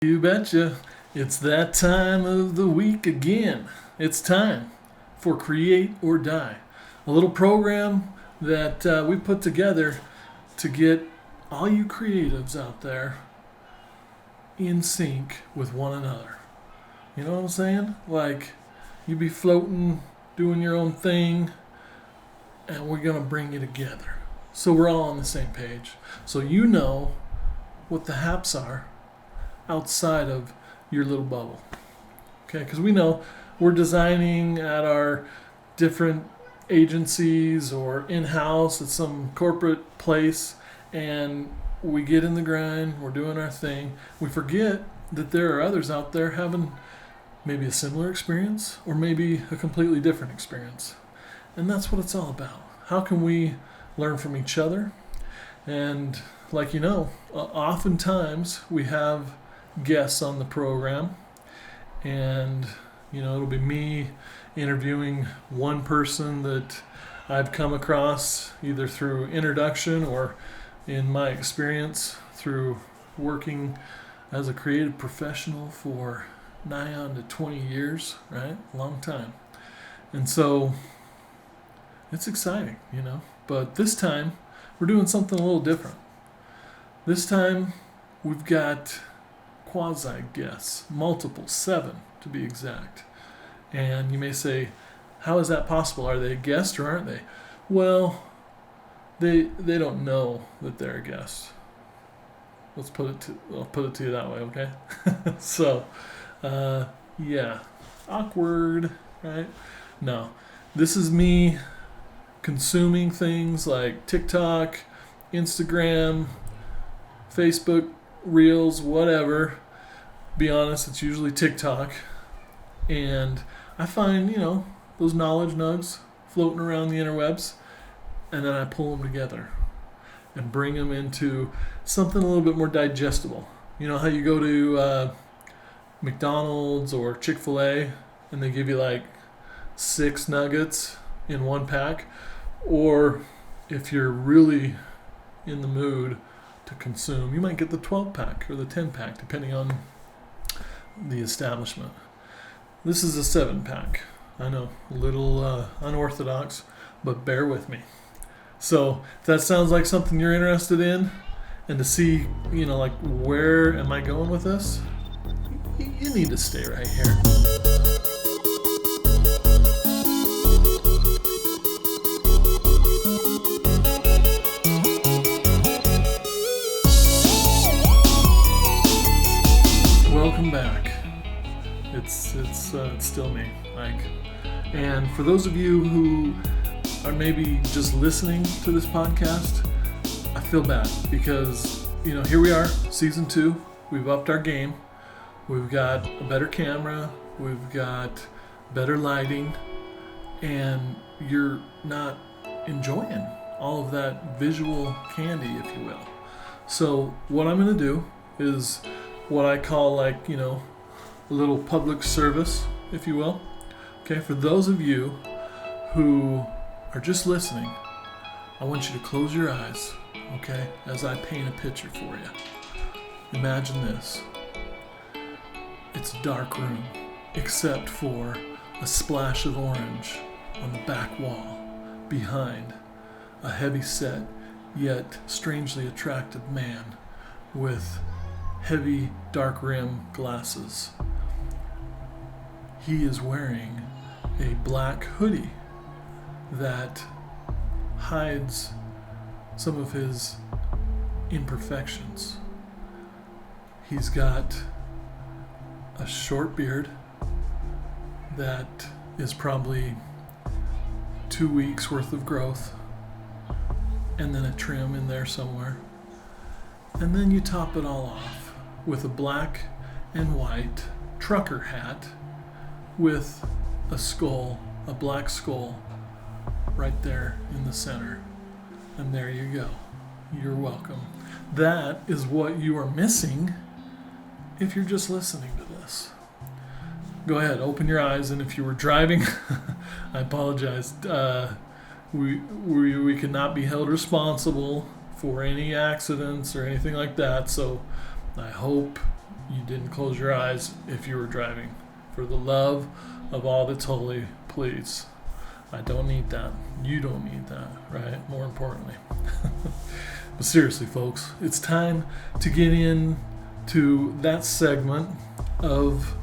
You betcha. It's that time of the week again. It's time for Create or Die, a little program that we put together to get all you creatives out there in sync with one another. You know what I'm saying? Like, you be floating, doing your own thing, and we're going to bring you together. So we're all on the same page. So you know what the haps are outside of your little bubble. Okay, because we know we're designing at our different agencies or in-house at some corporate place, and we get in the grind, we're doing our thing. We forget that there are others out there having maybe a similar experience or maybe a completely different experience. And that's what it's all about. How can we learn from each other? And like you know, oftentimes we have guests on the program, and you know, it'll be me interviewing one person that I've come across either through introduction or in my experience through working as a creative professional for nigh on to 20 years, right? A long time. And so it's exciting, you know, but this time we're doing something a little different. This time we've got quasi guests, multiple, 7 to be exact. And you may say, how is that possible? Are they a guest or aren't they? Well, they don't know that they're a guest. I'll put it to you that way, okay? So, yeah, awkward, right? No, this is me consuming things like TikTok, Instagram, Facebook, Reels, whatever. Be honest, it's usually TikTok. And I find, you know, those knowledge nugs floating around the interwebs, and then I pull them together and bring them into something a little bit more digestible. You know how you go to McDonald's or Chick-fil-A and they give you like 6 nuggets in one pack? Or if you're really in the mood to consume, you might get the 12-pack or the 10-pack, depending on the establishment. This is a 7-pack. I know, a little unorthodox, but bear with me. So if that sounds like something you're interested in, and to see, you know, like, where am I going with this, you need to stay right here. Welcome back. It's still me, Mike. And for those of you who are maybe just listening to this podcast, I feel bad because, you know, here we are, season 2. We've upped our game. We've got a better camera. We've got better lighting. And you're not enjoying all of that visual candy, if you will. So what I'm going to do is what I call, like, you know, a little public service, if you will. Okay, for those of you who are just listening, I want you to close your eyes, okay, as I paint a picture for you. Imagine this. It's a dark room, except for a splash of orange on the back wall behind a heavy-set yet strangely attractive man with heavy dark rim glasses. He is wearing a black hoodie that hides some of his imperfections. He's got a short beard that is probably 2 weeks worth of growth, and then a trim in there somewhere. And then you top it all off with a black and white trucker hat with a skull, a black skull, right there in the center. And there you go. You're welcome. That is what you are missing if you're just listening to this. Go ahead, open your eyes, and if you were driving, I apologize. We cannot be held responsible for any accidents or anything like that, so I hope you didn't close your eyes if you were driving. For the love of all that's holy, please. I don't need that. You don't need that, right? More importantly. But seriously, folks, it's time to get into that segment of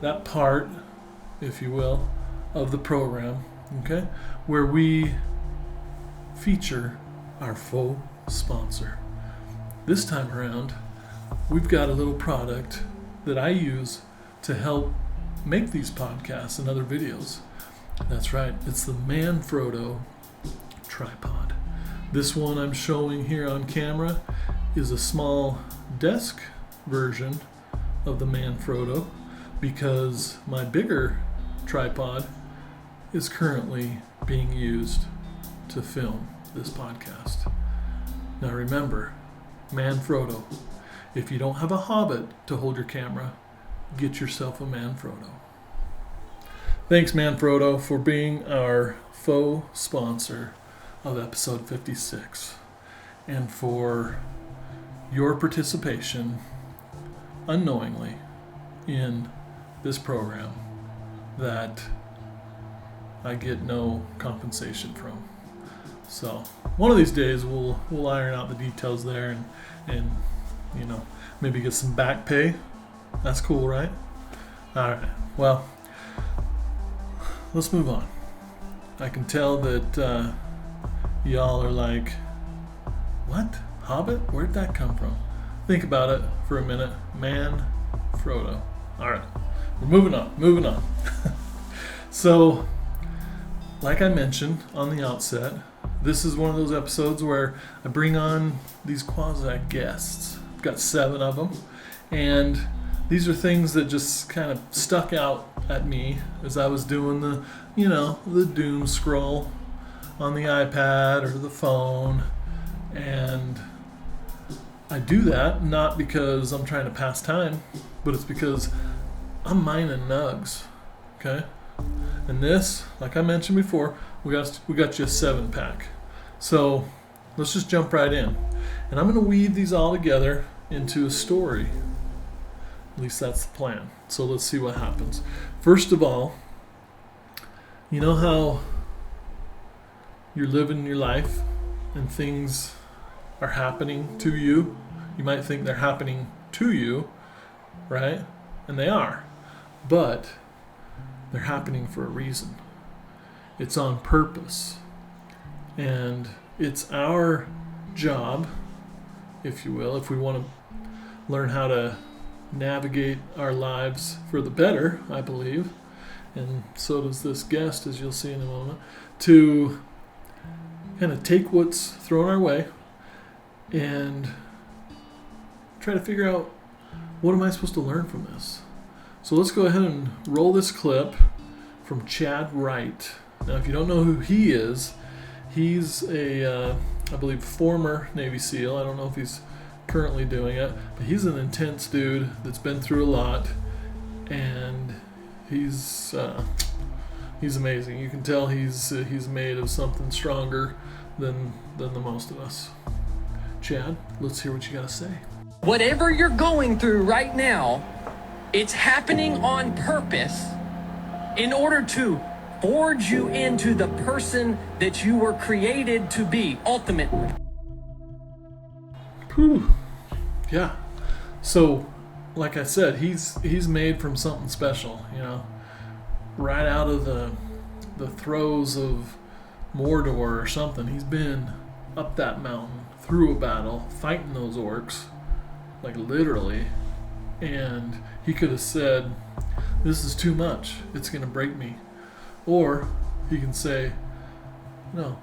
that part, if you will, of the program, okay, where we feature our faux sponsor. This time around, we've got a little product that I use to help make these podcasts and other videos. That's right, it's the Manfrotto tripod. This one I'm showing here on camera is a small desk version of the Manfrotto because my bigger tripod is currently being used to film this podcast. Now remember, Manfrotto. If you don't have a Hobbit to hold your camera, get yourself a Manfrotto. Thanks, Manfrotto, for being our faux sponsor of episode 56 and for your participation unknowingly in this program that I get no compensation from. So one of these days we'll iron out the details there and you know, maybe get some back pay. That's cool, right? All right. Well, let's move on. I can tell that y'all are like, what? Hobbit? Where'd that come from? Think about it for a minute. Manfrotto. All right. We're moving on. So, like I mentioned on the outset, this is one of those episodes where I bring on these quasi-guests. I've got 7 of them. And these are things that just kind of stuck out at me as I was doing the doom scroll on the iPad or the phone. And I do that not because I'm trying to pass time, but it's because I'm mining nugs. Okay? And this, like I mentioned before, we got you a 7-pack. So let's just jump right in. And I'm going to weave these all together into a story. At least that's the plan. So let's see what happens. First of all, you know how you're living your life and things are happening to you? You might think they're happening to you, right? And they are. But they're happening for a reason. It's on purpose. And it's our job, if you will, if we want to learn how to navigate our lives for the better, I believe, and so does this guest, as you'll see in a moment, to kind of take what's thrown our way and try to figure out, what am I supposed to learn from this? So let's go ahead and roll this clip from Chadd Wright. Now, if you don't know who he is, he's a, I believe, former Navy SEAL. I don't know if he's currently doing it, but he's an intense dude that's been through a lot, and he's amazing. You can tell he's made of something stronger than the most of us. Chadd, let's hear what you got to say. Whatever you're going through right now, it's happening on purpose in order to forge you into the person that you were created to be, ultimately. Whew. Yeah. So, like I said, he's made from something special, you know. Right out of the throes of Mordor or something. He's been up that mountain, through a battle, fighting those orcs, like literally. And he could have said, this is too much, it's going to break me. Or he can say, no,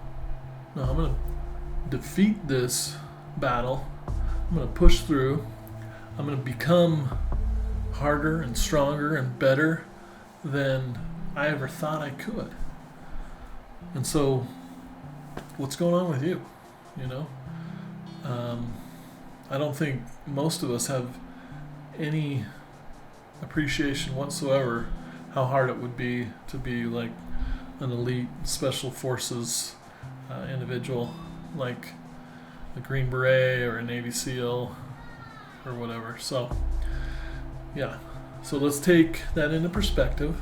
I'm going to defeat this battle. I'm going to push through. I'm going to become harder and stronger and better than I ever thought I could. And so, what's going on with you? You know? I don't think most of us have any appreciation whatsoever how hard it would be to be like an elite special forces individual, like a Green Beret or a Navy SEAL or whatever. So Yeah. So let's take that into perspective.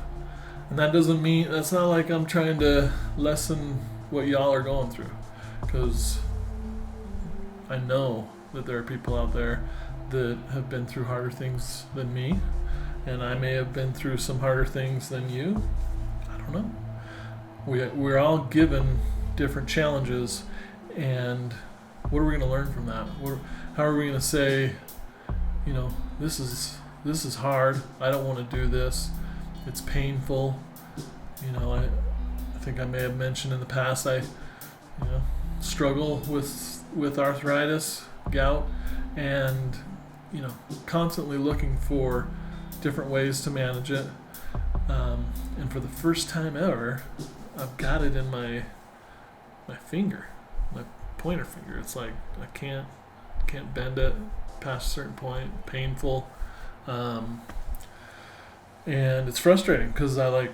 And that doesn't mean, that's not like I'm trying to lessen what y'all are going through. Because I know that there are people out there that have been through harder things than me. And I may have been through some harder things than you. I don't know. We're all given different challenges. And what are we going to learn from that? How are we going to say, you know, this is hard. I don't want to do this. It's painful. You know, I think I may have mentioned in the past I struggle with arthritis, gout, and constantly looking for different ways to manage it. And for the first time ever, I've got it in my finger, my pointer finger. It's like I can't bend it past a certain point. Painful. And it's frustrating because I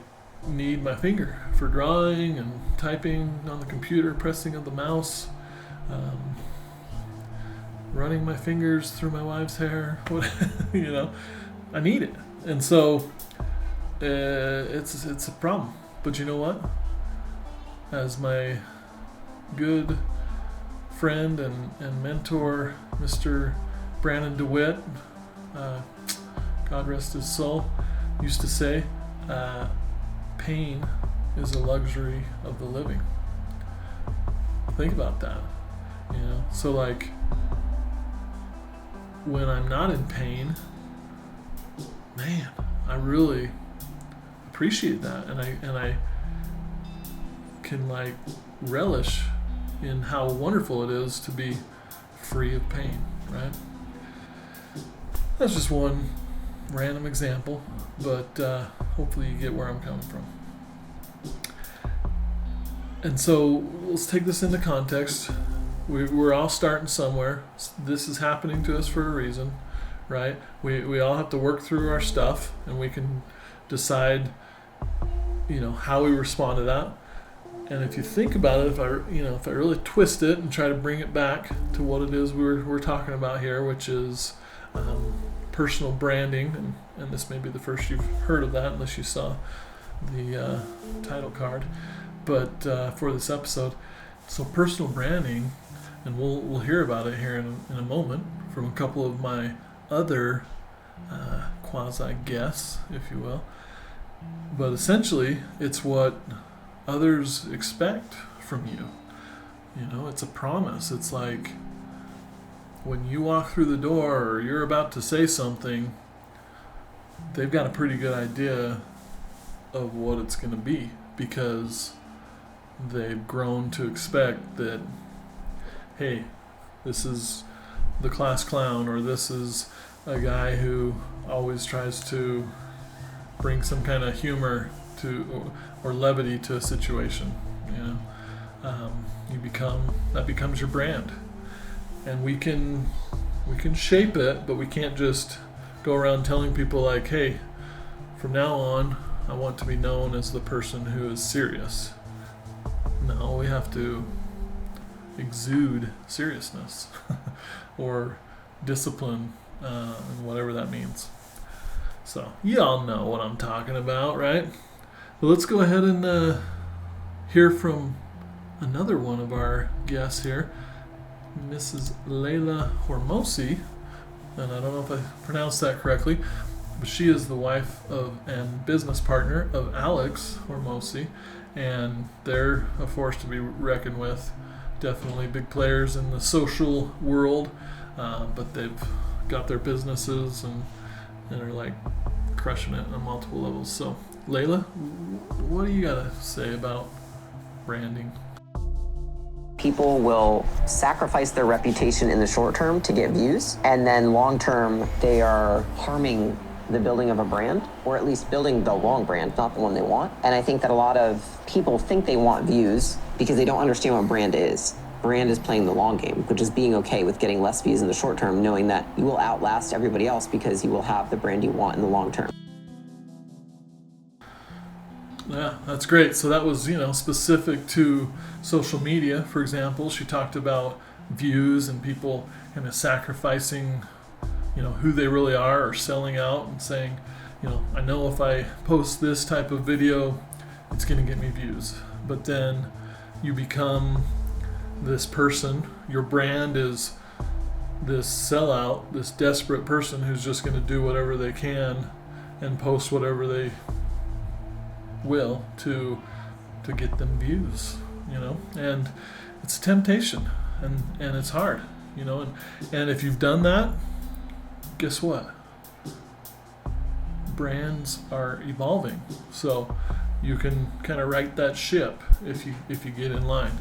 need my finger for drawing and typing on the computer, pressing of the mouse, running my fingers through my wife's hair. I need it, and so it's a problem. But you know what? As my good friend and mentor, Mr. Brandon DeWitt, God rest his soul, used to say, pain is a luxury of the living. Think about that. So when I'm not in pain, man, I really appreciate that, and I can relish in how wonderful it is to be free of pain, right? That's just one random example, but hopefully you get where I'm coming from. And so let's take this into context. We're all starting somewhere. This is happening to us for a reason, right? We all have to work through our stuff, and we can decide, how we respond to that. And if you think about it, if I really twist it and try to bring it back to what it is we're talking about here, which is personal branding, and this may be the first you've heard of that, unless you saw the title card, but for this episode. So personal branding, and we'll hear about it here in a moment from a couple of my other quasi guests, if you will. But essentially, it's what others expect from you. It's a promise. It's like when you walk through the door or you're about to say something, they've got a pretty good idea of what it's going to be, because they've grown to expect that, hey, this is the class clown, or this is a guy who always tries to bring some kind of humor to or levity to a situation. That becomes your brand, and we can shape it, but we can't just go around telling people hey, from now on I want to be known as the person who is serious. No, we have to exude seriousness or discipline, and whatever that means. So you all know what I'm talking about, right? Well, let's go ahead and hear from another one of our guests here, Mrs. Leila Hormozi, and I don't know if I pronounced that correctly, but she is the wife of and business partner of Alex Hormozi, and they're a force to be reckoned with. Definitely big players in the social world, but they've got their businesses and are crushing it on multiple levels. So, Leila, what do you got to say about branding? People will sacrifice their reputation in the short term to get views, and then long term they are harming the building of a brand, or at least building the wrong brand, not the one they want. And I think that a lot of people think they want views because they don't understand what brand is. Brand is playing the long game, which is being okay with getting less views in the short term, knowing that you will outlast everybody else because you will have the brand you want in the long term. Yeah, that's great. So that was, specific to social media, for example. She talked about views and people kind of sacrificing, who they really are, or selling out and saying, I know if I post this type of video, it's going to get me views. But then you become this person. Your brand is this sellout, this desperate person who's just going to do whatever they can and post whatever they will to get them views, and it's a temptation, and it's hard, and if you've done that, guess what? Brands are evolving, so you can kind of right that ship if you get in line.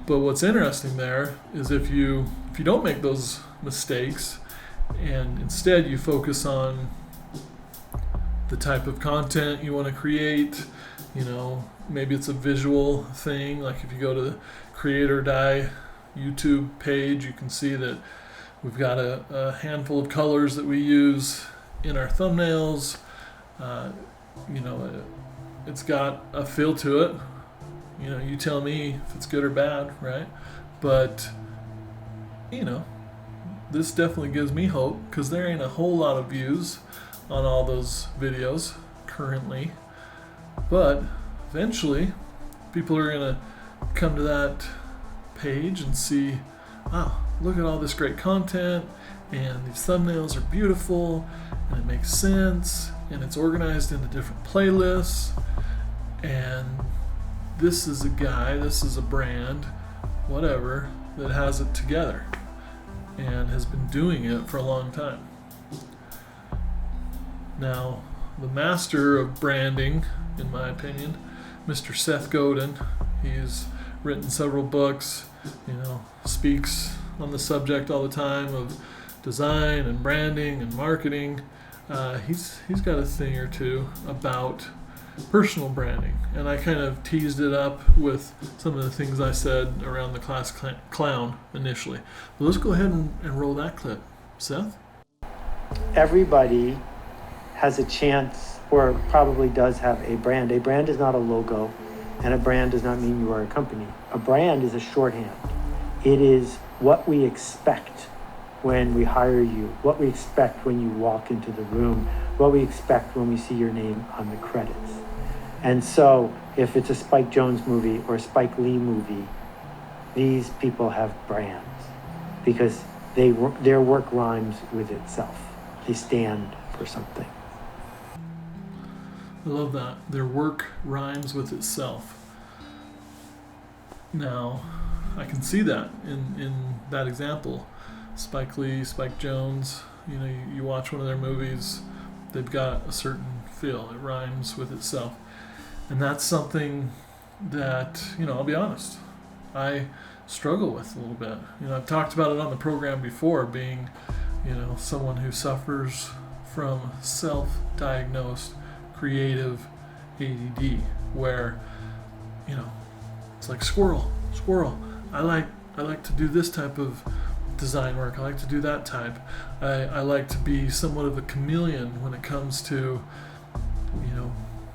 But what's interesting there is if you don't make those mistakes, and instead you focus on the type of content you want to create, maybe it's a visual thing. Like if you go to the Create or Die YouTube page, you can see that we've got a handful of colors that we use in our thumbnails. It's got a feel to it. You tell me if it's good or bad, right? But, this definitely gives me hope, because there ain't a whole lot of views on all those videos currently. But eventually, people are going to come to that page and see, wow, look at all this great content, and these thumbnails are beautiful, and it makes sense, and it's organized into different playlists, and this is a guy, this is a brand, whatever, that has it together and has been doing it for a long time. Now, the master of branding, in my opinion, Mr. Seth Godin, he's written several books, speaks on the subject all the time of design and branding and marketing. He's got a thing or two about personal branding, and I kind of teased it up with some of the things I said around the class clown initially. But let's go ahead and roll that clip. Seth? Everybody has a chance, or probably does have a brand. A brand is not a logo, and a brand does not mean you are a company. A brand is a shorthand. It is what we expect when we hire you, what we expect when you walk into the room, what we expect when we see your name on the credits. And so if it's a Spike Jonze movie or a Spike Lee movie, these people have brands because their work rhymes with itself. They stand for something. I love that. Their work rhymes with itself. Now, I can see that in that example. Spike Lee, Spike Jonze, you watch one of their movies, they've got a certain feel. It rhymes with itself. And that's something that, I'll be honest, I struggle with a little bit. I've talked about it on the program before, being, someone who suffers from self-diagnosed creative ADD, where, it's like squirrel. I like to do this type of design work. I like to do that type. I like to be somewhat of a chameleon when it comes to,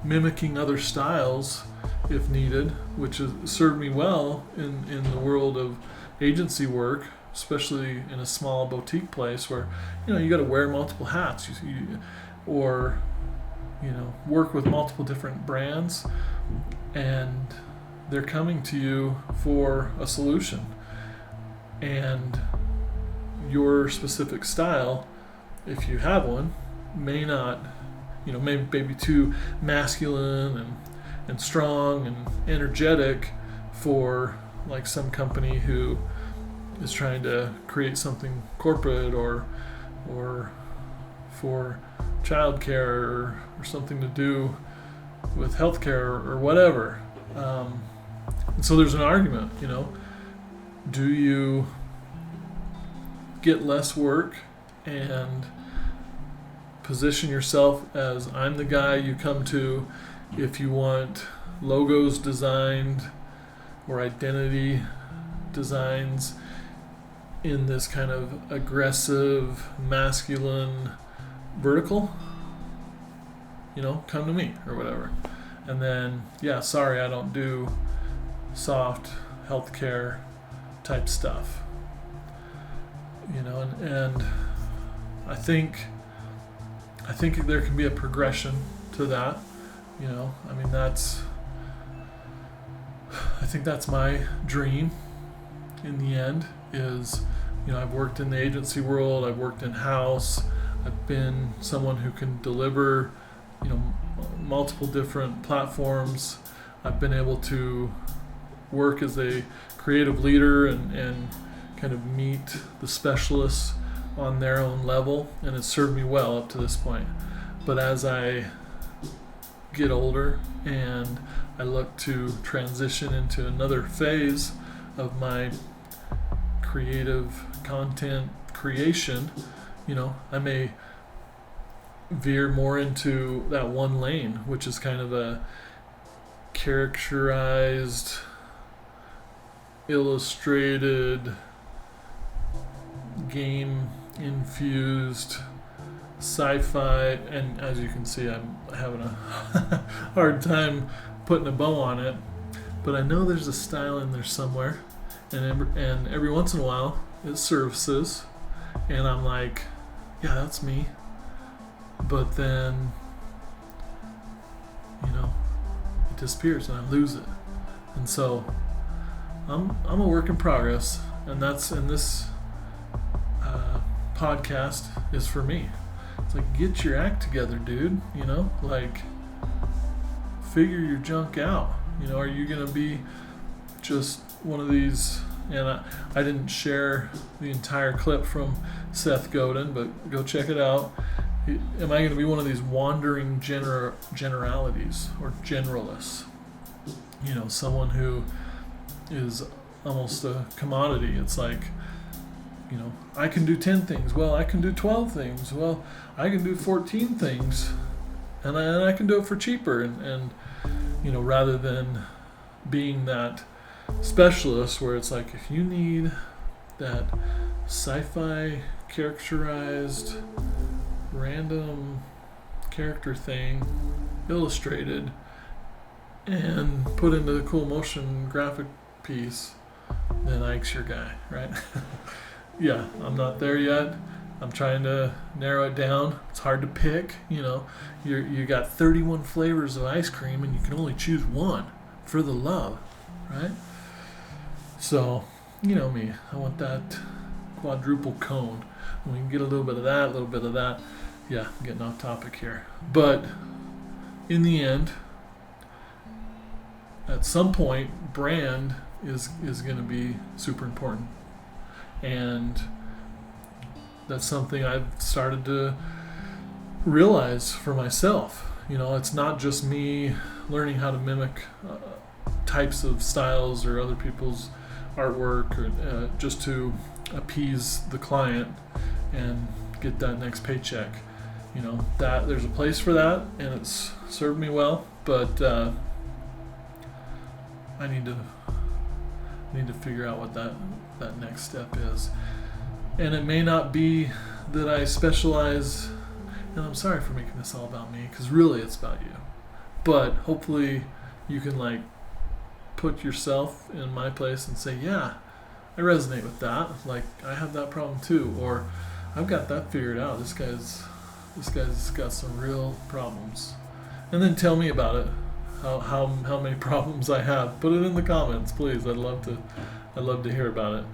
mimicking other styles if needed, which has served me well in the world of agency work, especially in a small boutique place where, you got to wear multiple hats, or work with multiple different brands, and they're coming to you for a solution. And your specific style, if you have one, may not, maybe too masculine and strong and energetic for like some company who is trying to create something corporate or for childcare or something to do with healthcare or whatever. And so there's an argument, do you get less work and position yourself as I'm the guy you come to if you want logos designed or identity designs in this kind of aggressive, masculine vertical? Come to me or whatever. And then, sorry, I don't do soft healthcare type stuff. And I think there can be a progression to that. I mean, I think that's my dream in the end is, I've worked in the agency world, I've worked in house, I've been someone who can deliver, multiple different platforms. I've been able to work as a creative leader and kind of meet the specialists on their own level, and it's served me well up to this point. But as I get older and I look to transition into another phase of my creative content creation, I may veer more into that one lane, which is kind of a characterized, illustrated, game-infused sci-fi, and as you can see, I'm having a hard time putting a bow on it, but I know there's a style in there somewhere, and every once in a while it surfaces, and I'm like, yeah, that's me. But then, it disappears and I lose it. And so I'm a work in progress, and this podcast is for me. It's like, get your act together, dude. Figure your junk out. Are you gonna be just one of these? And I didn't share the entire clip from Seth Godin, but go check it out. Am I going to be one of these wandering generalities or generalists? Someone who is almost a commodity. It's like, I can do 10 things. Well, I can do 12 things. Well, I can do 14 things. And I can do it for cheaper. And rather than being that specialist where it's like, if you need that sci-fi characterized random character thing illustrated and put into the cool motion graphic piece, then Ike's your guy, right? Yeah, I'm not there yet. I'm trying to narrow it down. It's hard to pick. You got 31 flavors of ice cream and you can only choose one for the love, right? So, me, I want that quadruple cone. We can get a little bit of that, a little bit of that. Yeah, I'm getting off topic here. But in the end, at some point, brand is going to be super important. And that's something I've started to realize for myself. It's not just me learning how to mimic types of styles or other people's artwork or just to appease the client and get that next paycheck. That there's a place for that, and it's served me well, but I need to figure out what that next step is. And it may not be that I specialize, and I'm sorry for making this all about me, because really it's about you. But hopefully you can put yourself in my place and say, yeah, I resonate with that. I have that problem too, or I've got that figured out. This guy's got some real problems. And then tell me about it. How many problems I have. Put it in the comments, please. I'd love to hear about it.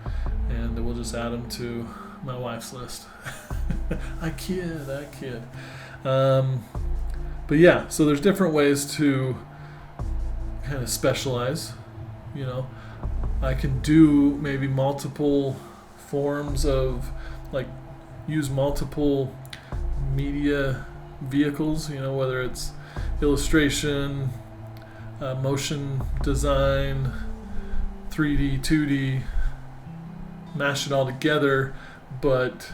And we'll just add them to my wife's list. I kid. But yeah, so there's different ways to kind of specialize. I can do maybe multiple forms of use multiple media vehicles, whether it's illustration, motion design, 3D, 2D, mash it all together, but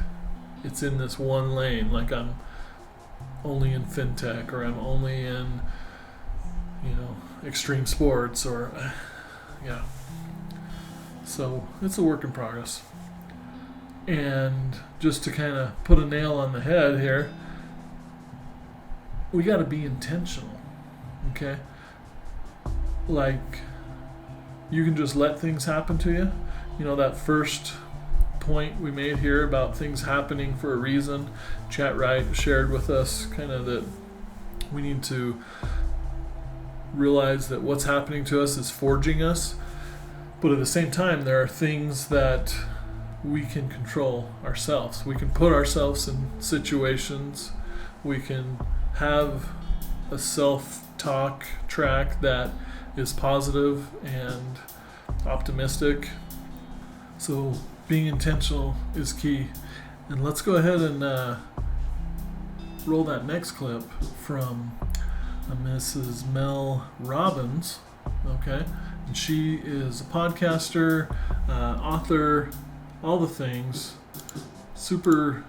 it's in this one lane. I'm only in fintech, or I'm only in, extreme sports, or yeah. So it's a work in progress. And just to kind of put a nail on the head here, we got to be intentional, okay? You can just let things happen to you. That first point we made here about things happening for a reason. Chadd Wright shared with us kind of that we need to realize that what's happening to us is forging us, but at the same time there are things that we can control ourselves. We can put ourselves in situations, we can have a self-talk track that is positive and optimistic. So being intentional is key. And let's go ahead and roll that next clip from Mrs. Mel Robbins. Okay, and she is a podcaster, author, all the things. Super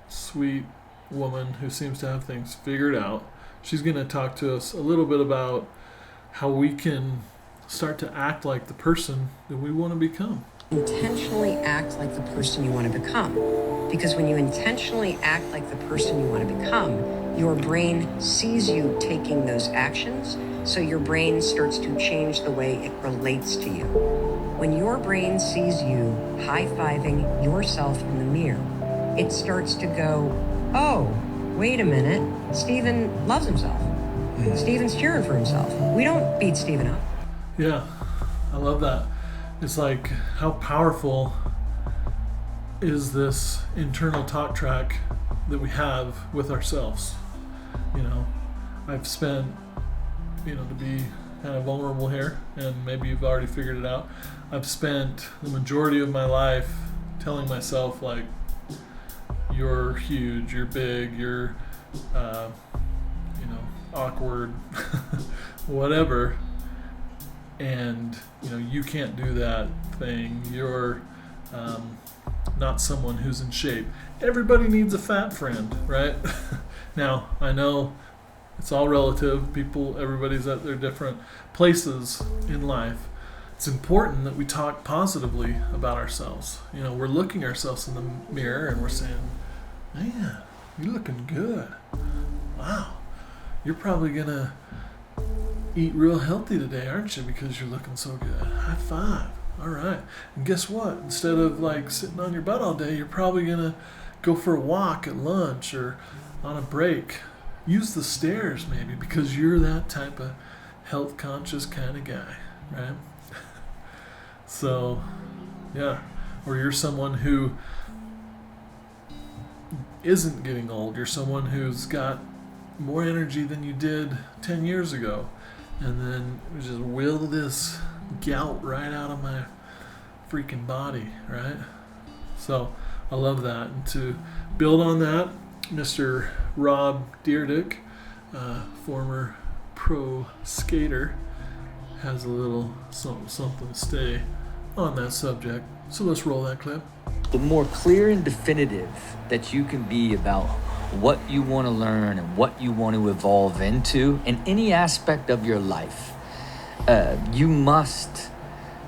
sweet woman who seems to have things figured out. She's going to talk to us a little bit about how we can start to act like the person that we want to become. Intentionally act like the person you want to become. Because when you intentionally act like the person you want to become, your brain sees you taking those actions, so your brain starts to change the way it relates to you. When your brain sees you high-fiving yourself in the mirror, it starts to go, oh, wait a minute, Steven loves himself. Steven's cheering for himself. We don't beat Steven up. Yeah, I love that. It's like, how powerful is this internal talk track that we have with ourselves? You know, I've spent, to be kind of vulnerable here, and maybe you've already figured it out, I've spent the majority of my life telling myself, like, you're huge, you're big, you're, awkward, whatever. And, you can't do that thing. You're not someone who's in shape. Everybody needs a fat friend, right? Now, I know it's all relative. Everybody's at their different places in life. It's important that we talk positively about ourselves. We're looking ourselves in the mirror and we're saying, man, you're looking good. Wow. You're probably going to eat real healthy today, aren't you? Because you're looking so good. High five. All right. And guess what? Instead of sitting on your butt all day, you're probably going to go for a walk at lunch or on a break. Use the stairs maybe, because you're that type of health conscious kind of guy, right? So, yeah. Or you're someone who isn't getting old. You're someone who's got more energy than you did 10 years ago. And then just will this gout right out of my freaking body, right? So I love that. And to build on that, Mr. Rob Dyrdek, former pro skater, has a little something to say on that subject. So let's roll that clip. The more clear and definitive that you can be about what you want to learn and what you want to evolve into in any aspect of your life, you must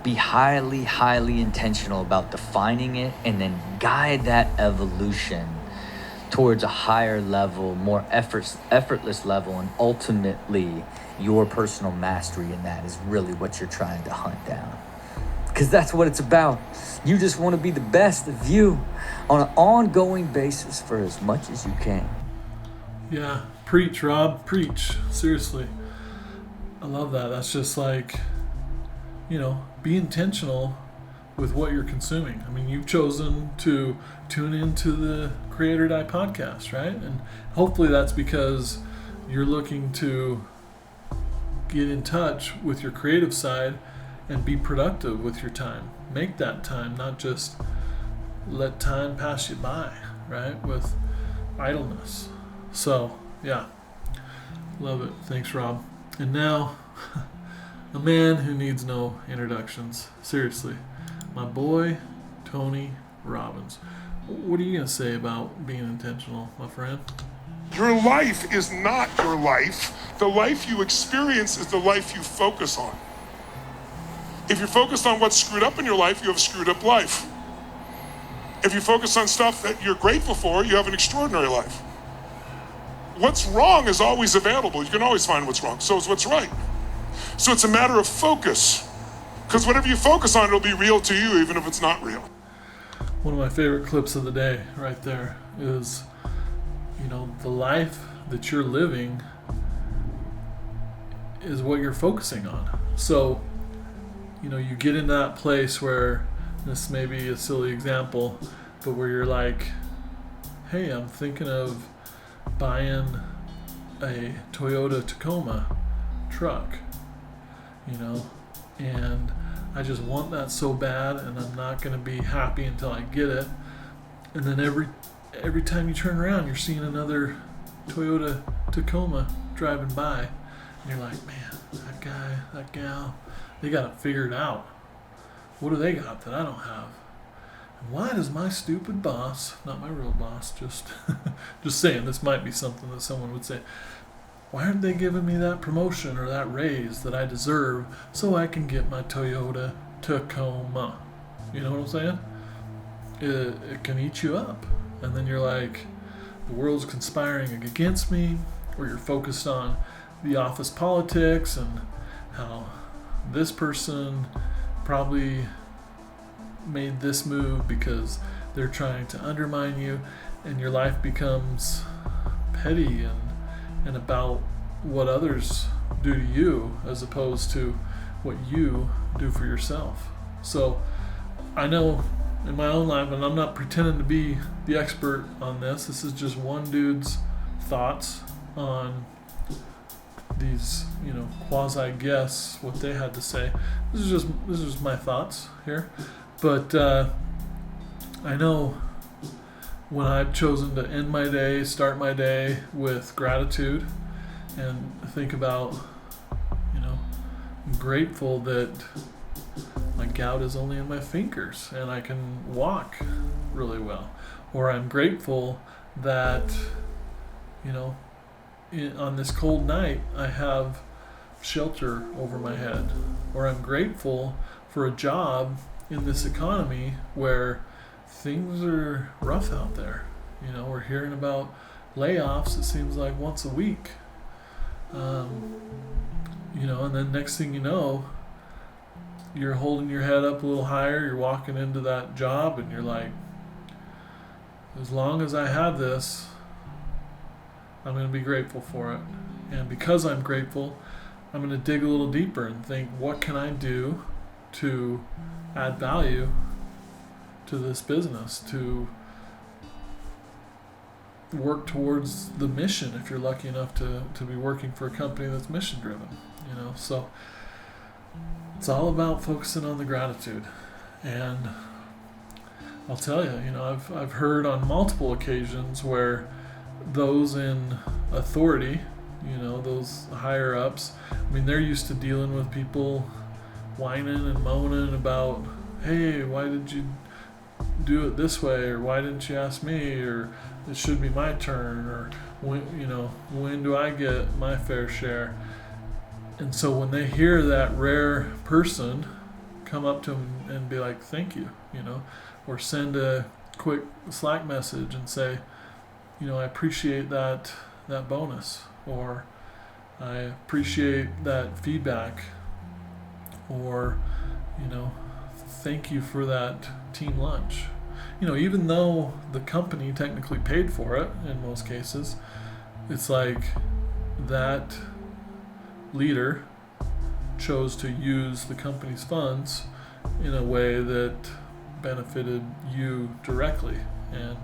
be highly, highly intentional about defining it and then guide that evolution towards a higher level, more effortless level, and ultimately your personal mastery in that is really what you're trying to hunt down. Because that's what it's about. You just want to be the best of you on an ongoing basis for as much as you can. Yeah, preach, Rob, preach. Seriously. I love that. That's just like, be intentional with what you're consuming. I mean, you've chosen to tune into the Create or Die podcast, right? And hopefully that's because you're looking to get in touch with your creative side and be productive with your time. Make that time, not just let time pass you by, right? With idleness. So, yeah. Love it. Thanks, Rob. And now, a man who needs no introductions. Seriously. My boy, Tony Robbins. What are you going to say about being intentional, my friend? Your life is not your life. The life you experience is the life you focus on. If you're focused on what's screwed up in your life, you have a screwed up life. If you focus on stuff that you're grateful for, you have an extraordinary life. What's wrong is always available. You can always find what's wrong. So is what's right. So it's a matter of focus. Because whatever you focus on, it'll be real to you, even if it's not real. one of my favorite clips of the day right there is, the life that you're living is what you're focusing on. So, you get into that place where, this may be a silly example, but where you're like, hey, I'm thinking of buying a Toyota Tacoma truck, and I just want that so bad, and I'm not going to be happy until I get it. And then every time you turn around, you're seeing another Toyota Tacoma driving by, and you're like, man, that guy, that gal, they got it figured out. What do they got that I don't have? And why does my stupid boss, not my real boss, just saying, this might be something that someone would say, why aren't they giving me that promotion or that raise that I deserve so I can get my Toyota Tacoma? You know what I'm saying? It can eat you up. And then you're like, the world's conspiring against me, or you're focused on the office politics and how this person probably made this move because they're trying to undermine you, and your life becomes petty and about what others do to you as opposed to what you do for yourself. So I know in my own life, and I'm not pretending to be the expert on this is just one dude's thoughts on these, quasi guess what they had to say. This is just my thoughts here. But I know when I've chosen to end my day, start my day with gratitude, and think about, I'm grateful that my gout is only in my fingers and I can walk really well. Or I'm grateful that, on this cold night, I have shelter over my head. Or I'm grateful for a job in this economy where things are rough out there. We're hearing about layoffs, it seems like once a week. And then next thing you know, you're holding your head up a little higher, you're walking into that job, and you're like, as long as I have this, I'm going to be grateful for it. And because I'm grateful, I'm going to dig a little deeper and think, what can I do to add value to this business, to work towards the mission if you're lucky enough to be working for a company that's mission driven. So it's all about focusing on the gratitude. And I'll tell you, I've heard on multiple occasions where those in authority, those higher ups, they're used to dealing with people whining and moaning about, hey, why did you do it this way, or why didn't you ask me, or it should be my turn, or when do I get my fair share? And so when they hear that rare person come up to them and be like, thank you, or send a quick Slack message and say, I appreciate that bonus, or I appreciate that feedback, or thank you for that team lunch. Even though the company technically paid for it in most cases, it's like that leader chose to use the company's funds in a way that benefited you directly, and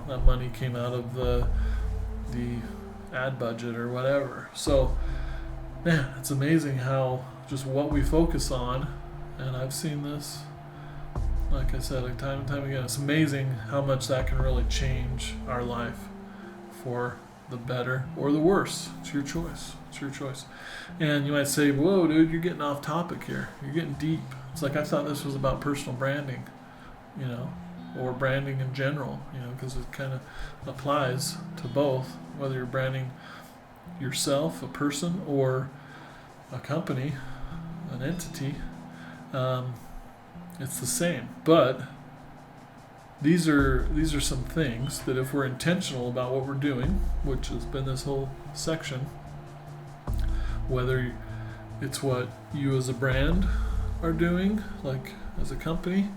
that money came out of the ad budget or whatever. So man, it's amazing how just what we focus on, and I've seen this, like I said, like time and time again, it's amazing how much that can really change our life for the better or the worse. It's your choice. It's your choice. And you might say, whoa, dude, you're getting off topic here. You're getting deep. It's like I thought this was about personal branding, or branding in general, because it kind of applies to both, whether you're branding yourself, a person, or a company, an entity. It's the same. But these are some things that if we're intentional about what we're doing, which has been this whole section, whether it's what you as a brand are doing, like as a company,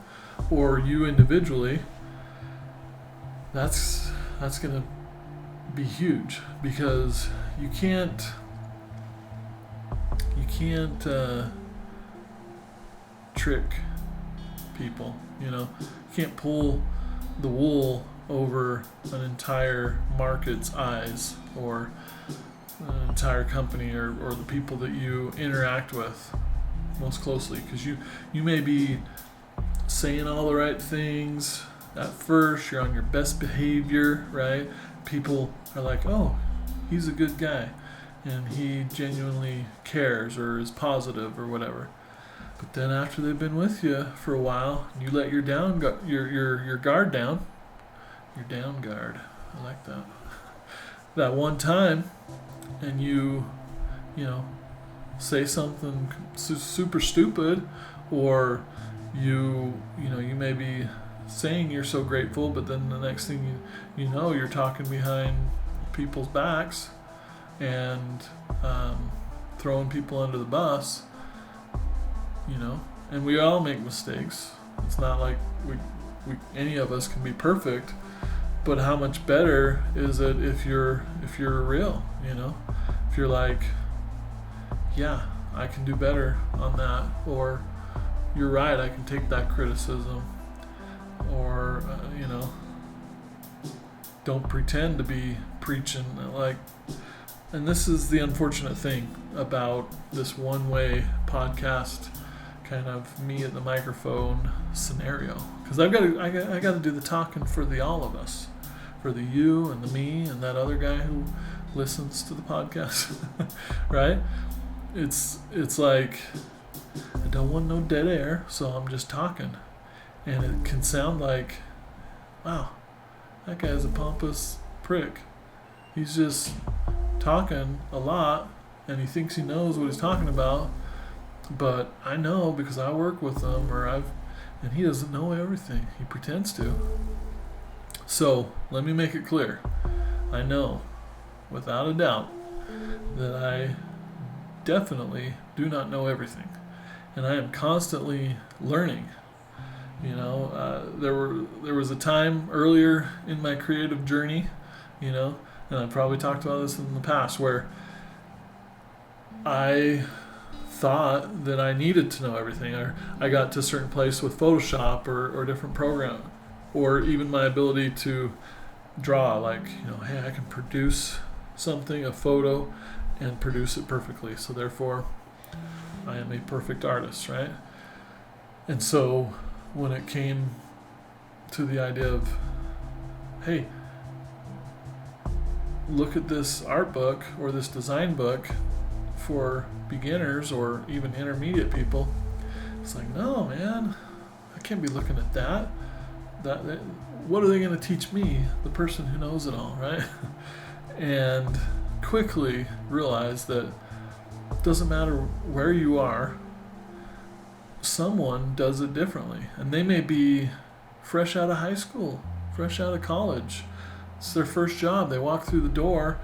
or you individually, that's going to be huge, because you can't trick people. You can't pull the wool over an entire market's eyes, or an entire company, or the people that you interact with most closely, because you may be saying all the right things at first, you're on your best behavior, right? People are like, oh, he's a good guy and he genuinely cares or is positive or whatever. But then after they've been with you for a while, you let your guard down. Your down guard. I like that. That one time, and you say something super stupid, or you may be saying you're so grateful, but then the next thing you know, you're talking behind people's backs and throwing people under the bus. And we all make mistakes. It's not like we any of us can be perfect, but how much better is it if you're real? If you're like, yeah, I can do better on that, or you're right, I can take that criticism, or don't pretend to be preaching like. And this is the unfortunate thing about this one-way podcast, kind of me at the microphone scenario, because I got to do the talking for the all of us, for the you and the me and that other guy who listens to the podcast, right? It's like, I don't want no dead air, so I'm just talking, and it can sound like, wow, that guy's a pompous prick. He's just talking a lot and he thinks he knows what he's talking about, but I know because I work with him, and he doesn't know everything. He pretends to. So let me make it clear. I know without a doubt that I definitely do not know everything, and I am constantly learning. There was a time earlier in my creative journey, and I've probably talked about this in the past, where I thought that I needed to know everything, or I got to a certain place with Photoshop or different program, or even my ability to draw, like, hey, I can produce something, a photo, and produce it perfectly, so therefore I am a perfect artist, right? And so when it came to the idea of, hey, look at this art book or this design book for beginners or even intermediate people, it's like, no, man, I can't be looking at that. What are they going to teach me, the person who knows it all, right? And quickly realize that it doesn't matter where you are, someone does it differently. And they may be fresh out of high school, fresh out of college. It's their first job. They walk through the door,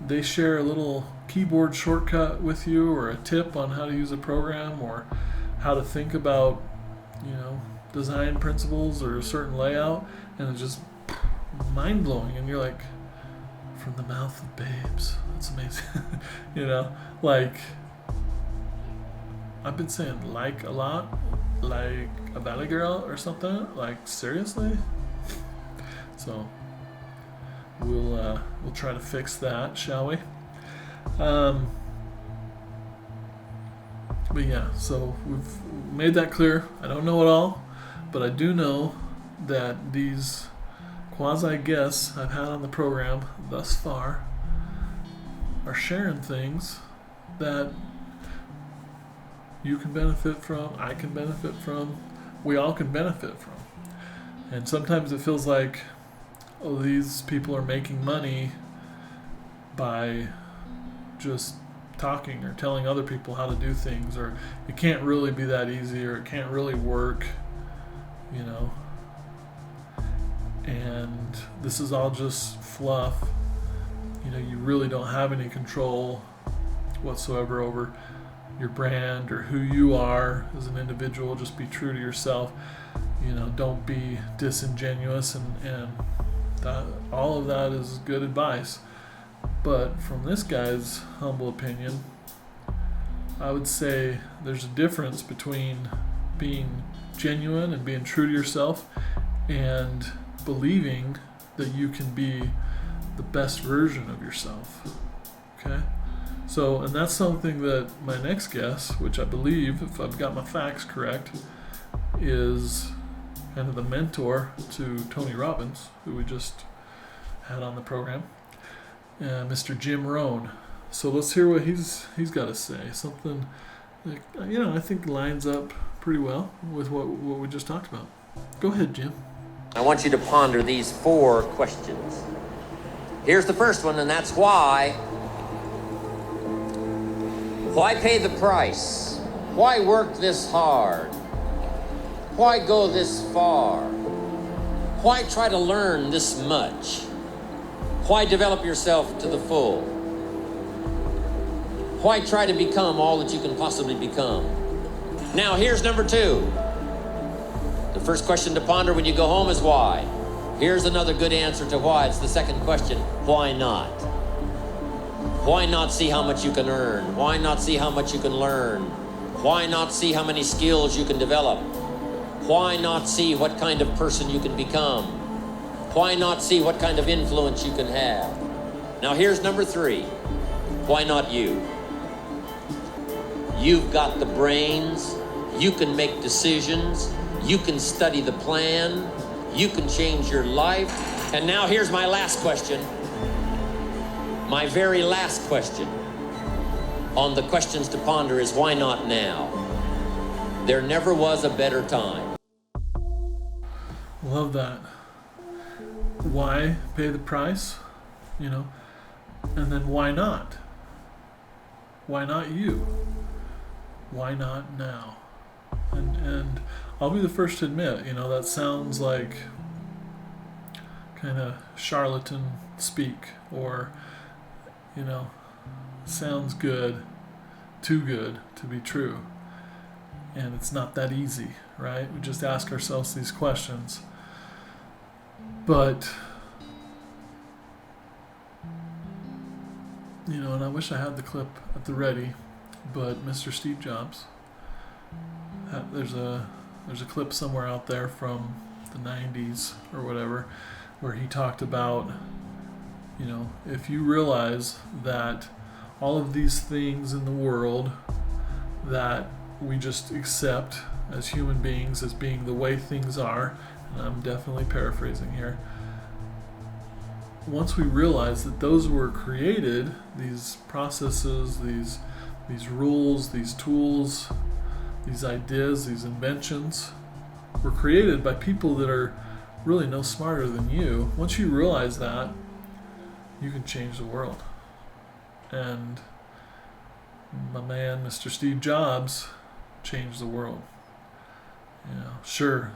they share a little keyboard shortcut with you, or a tip on how to use a program, or how to think about, design principles or a certain layout, and it's just mind-blowing. And you're like, from the mouth of babes. That's amazing. Like, I've been saying like a lot, like a valley girl or something, like, seriously? So we'll try to fix that, shall we? But yeah, so we've made that clear. I don't know it all, but I do know that these quasi guests I've had on the program thus far are sharing things that you can benefit from, I can benefit from, we all can benefit from. And sometimes it feels like, oh, these people are making money by just talking or telling other people how to do things, or it can't really be that easy, or it can't really work, and this is all just fluff. You really don't have any control whatsoever over your brand or who you are as an individual. Just be true to yourself. don't be disingenuous, and that, all of that is good advice. But from this guy's humble opinion, I would say there's a difference between being genuine and being true to yourself and believing that you can be the best version of yourself. Okay? So, and that's something that my next guest, which I believe, if I've got my facts correct, is kind of the mentor to Tony Robbins, who we just had on the program, Mr. Jim Rohn. So let's hear what he's got to say. Something that, I think lines up pretty well with what we just talked about. Go ahead, Jim. I want you to ponder these 4 questions. Here's the first one, and that's why. Why pay the price? Why work this hard? Why go this far? Why try to learn this much? Why develop yourself to the full? Why try to become all that you can possibly become? Now, here's number 2. The first question to ponder when you go home is why. Here's another good answer to why. It's the second question. Why not? Why not see how much you can earn? Why not see how much you can learn? Why not see how many skills you can develop? Why not see what kind of person you can become? Why not see what kind of influence you can have? Now here's number 3. Why not you? You've got the brains. You can make decisions. You can study the plan. You can change your life. And now here's my last question. My very last question on the questions to ponder is why not now? There never was a better time. Love that. Why pay the price? And then why not? Why not you? Why not now? And I'll be the first to admit, that sounds like kind of charlatan speak, or sounds good, too good to be true. And it's not that easy, right? We just ask ourselves these questions. But, and I wish I had the clip at the ready, but Mr. Steve Jobs, there's a clip somewhere out there from the 90s or whatever, where he talked about, if you realize that all of these things in the world that we just accept as human beings as being the way things are, and I'm definitely paraphrasing here, once we realize that those were created, these processes, these rules, these tools, these ideas, these inventions, were created by people that are really no smarter than you. Once you realize that, you can change the world. And my man, Mr. Steve Jobs, changed the world. Sure,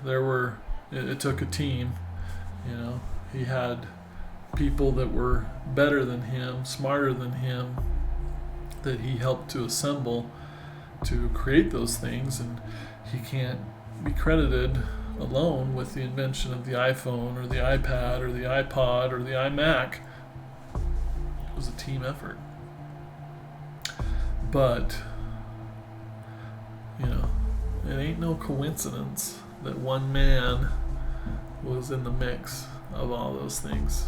it took a team. He had people that were better than him, smarter than him, that he helped to assemble to create those things, and he can't be credited alone with the invention of the iPhone or the iPad or the iPod or the iMac. It was a team effort. But it ain't no coincidence that one man was in the mix of all those things.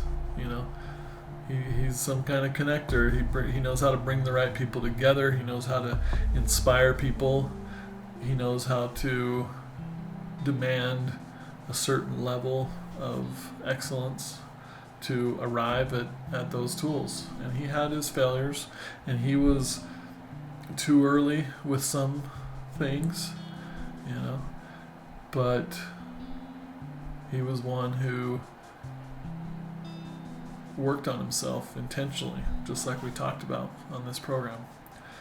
He's some kind of connector. He knows how to bring the right people together. He knows how to inspire people. He knows how to demand a certain level of excellence to arrive at those tools. And he had his failures, and he was too early with some things, but he was one who worked on himself intentionally, just like we talked about on this program.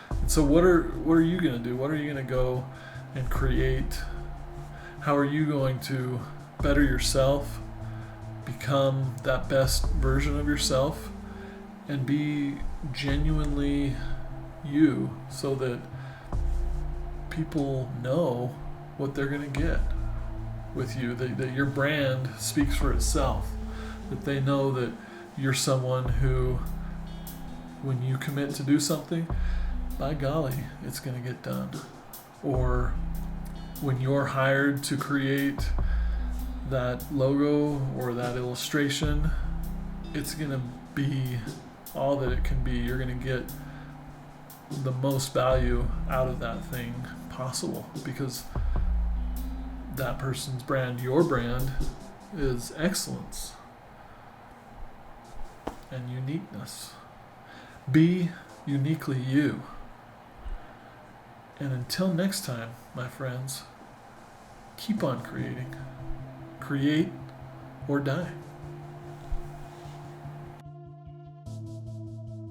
And so what are you going to do? What are you going to go and create? How are you going to better yourself, become that best version of yourself, and be genuinely you, so that people know what they're going to get with you, that your brand speaks for itself, that they know that you're someone who, when you commit to do something, by golly, it's going to get done. Or when you're hired to create that logo or that illustration, it's going to be all that it can be. You're going to get the most value out of that thing possible, because that person's brand, your brand, is excellence and uniqueness. Be uniquely you. And until next time, my friends, keep on creating. Create or die.